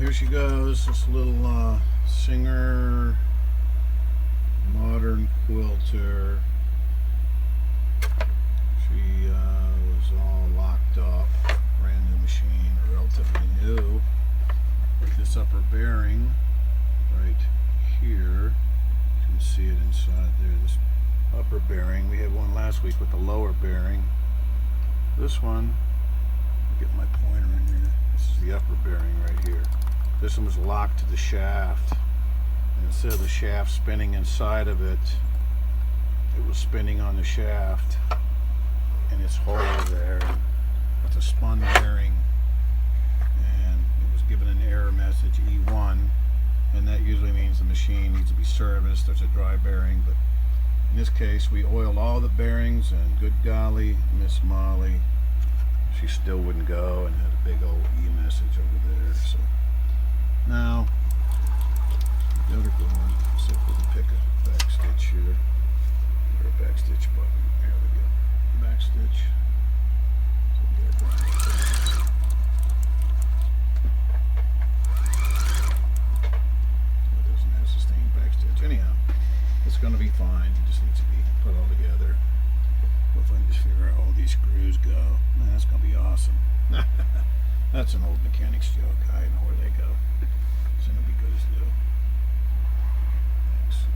here she goes, this little Singer Modern Quilter. She was all locked up, brand new machine, or relatively new, with this upper bearing right here. You can see it inside there, this upper bearing. We had one last week with the lower bearing. This one, get my pointer in here. This is the upper bearing right here. This one was locked to the shaft, and instead of the shaft spinning inside of it, it was spinning on the shaft, and it's hole there with a spun bearing, and it was given an error message E1, and that usually means the machine needs to be serviced. There's a dry bearing, but in this case we oiled all the bearings, and good golly, Miss Molly, she still wouldn't go, and had a big old E message over there. So now the other going, so we can pick a back stitch here, or a back stitch button. There we go, back stitch. So get it right. It doesn't have sustained back stitch. Anyhow, it's going to be fine. It just needs to be put all together. Well, if I can just figure out how all these screws go, man, that's going to be awesome. That's an old mechanic's joke. I know where they go. It's going to be good as new. Thanks.